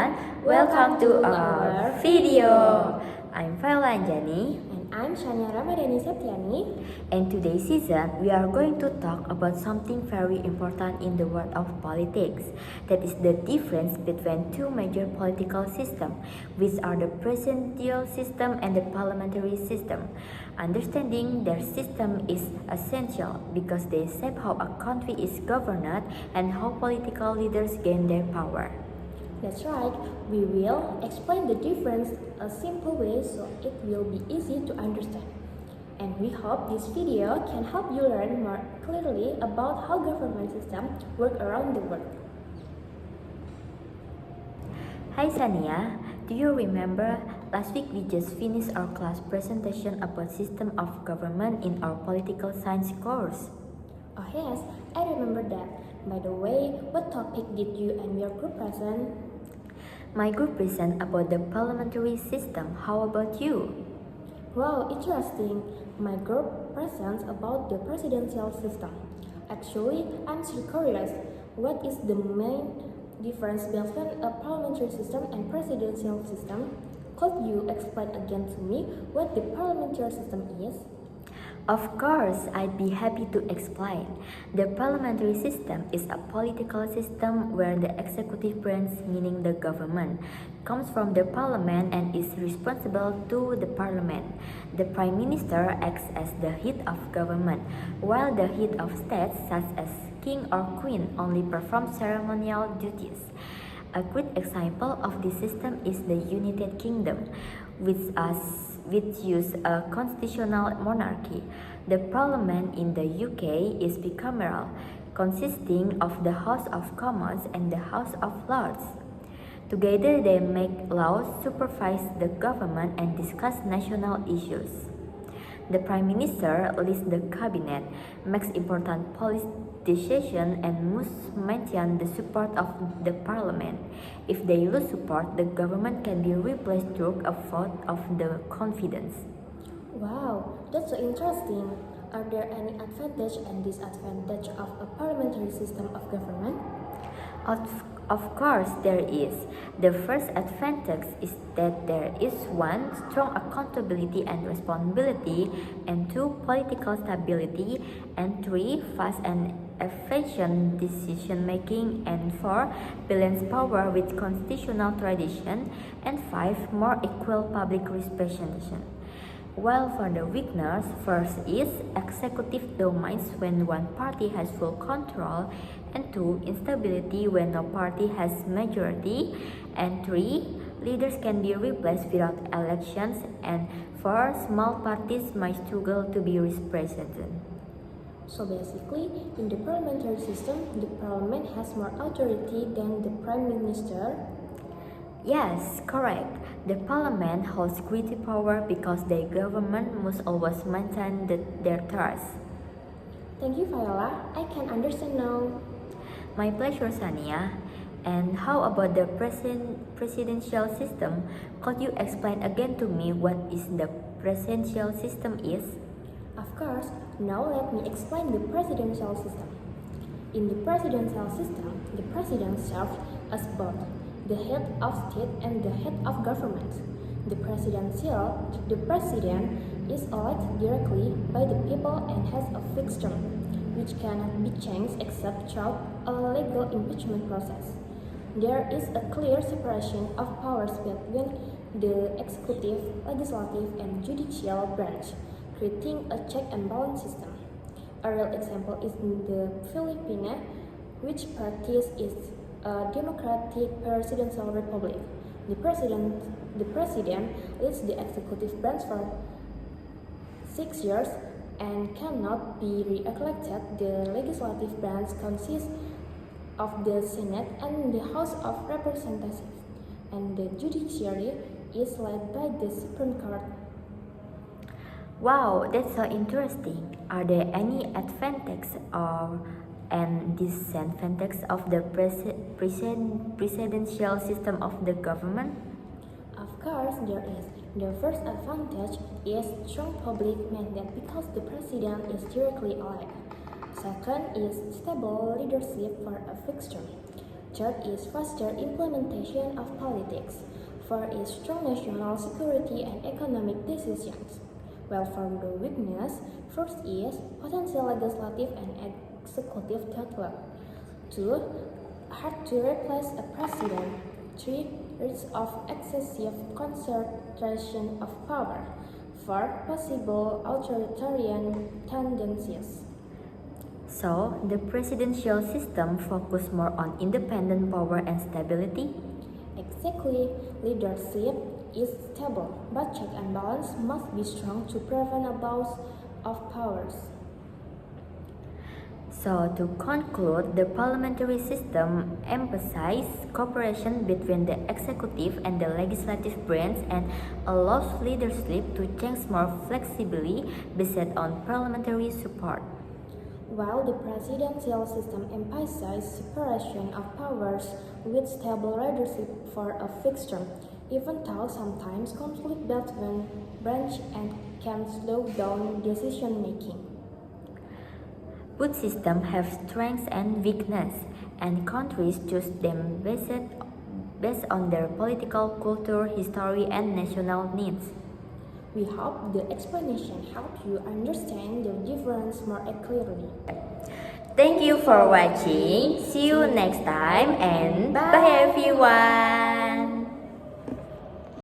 everyone, welcome to our video. I'm Faila Anjani, And I'm Shania Ramadhani Septiani. and today's season we are going to talk about something very important in the world of politics. That is the difference between two major political systems, which are the presidential system and the parliamentary system. Understanding their system is essential because they shape how a country is governed and how political leaders gain their power. That's right, we will explain the difference a simple way so it will be easy to understand. And we hope this video can help you learn more clearly about how government systems work around the world. Hi Sania, do you remember last week we just finished our class presentation about system of government in our political science course? Oh yes, I remember that. By the way, what topic did you and your group present? My group present about the parliamentary system. How about you? Wow, interesting. My group presents about the presidential system. Actually, I'm still curious. What is the main difference between a parliamentary system and presidential system? Could you explain again to me what the parliamentary system is? Of course, I'd be happy to explain. The parliamentary system is a political system where the executive branch, meaning the government, comes from the parliament and is responsible to the parliament. The prime minister acts as the head of government, while the head of state, such as king or queen, only performs ceremonial duties. A great example of this system is the United Kingdom, which use a constitutional monarchy. The parliament in the UK is bicameral, consisting of the House of Commons and the House of Lords. Together they make laws, supervise the government and discuss national issues. The Prime Minister leads the cabinet, makes important policy decisions and must maintain the support of the parliament. If they lose support, the government can be replaced through a vote of the confidence. Wow, that's so interesting. Are there any advantage and disadvantage of a parliamentary system of government? Of course, there is. The first advantage is that there is one, strong accountability and responsibility, and two, political stability, and three, fast and efficient decision making, and four, balanced power with constitutional tradition, and five, more equal public representation. While for the weakness, first is executive dominance when one party has full control, and two, instability when no party has majority, and three, leaders can be replaced without elections, and four, small parties might struggle to be represented. So basically, in the parliamentary system, the parliament has more authority than the prime minister. Yes, correct. The parliament holds greater power because the government must always maintain their trust. Thank you, Viola. I can understand now. My pleasure, Sania. And how about the presidential system? Could you explain again to me what is the presidential system is? Of course, now let me explain the presidential system. In the presidential system, the president serves as both the head of state and the head of government. The president is elected directly by the people and has a fixed term, which cannot be changed except through a legal impeachment process. There is a clear separation of powers between the executive, legislative, and judicial branch, creating a check and balance system. A real example is in the Philippines, which practices a democratic presidential republic. The president leads the executive branch for 6 years and cannot be re-elected. The legislative branch consists of the Senate and the House of Representatives, and the judiciary is led by the Supreme Court. Wow, that's so interesting. Are there any advantages and disadvantages of the presidential system of the government? Of course, there is. The first advantage is strong public mandate because the president is directly elected. Second is stable leadership for a fixed term. Third is faster implementation of politics. Fourth is strong national security and economic decisions. While for the weakness, first is potential legislative and executive deadlock. 2. Hard to replace a president. 3. Risk of excessive concentration of power. 4. Possible authoritarian tendencies. So, the presidential system focus more on independent power and stability? Exactly, leadership is stable, but check and balance must be strong to prevent abuse of powers. So, to conclude, the parliamentary system emphasizes cooperation between the executive and the legislative branch and allows leadership to change more flexibly based on parliamentary support. While the presidential system emphasizes separation of powers with stable leadership for a fixed term, even though sometimes conflict between branches and can slow down decision making. Both systems have strengths and weaknesses, and countries choose them based on their political culture, history, and national needs. We hope the explanation helped you understand the difference more clearly. Thank you for watching. See you next time and bye everyone.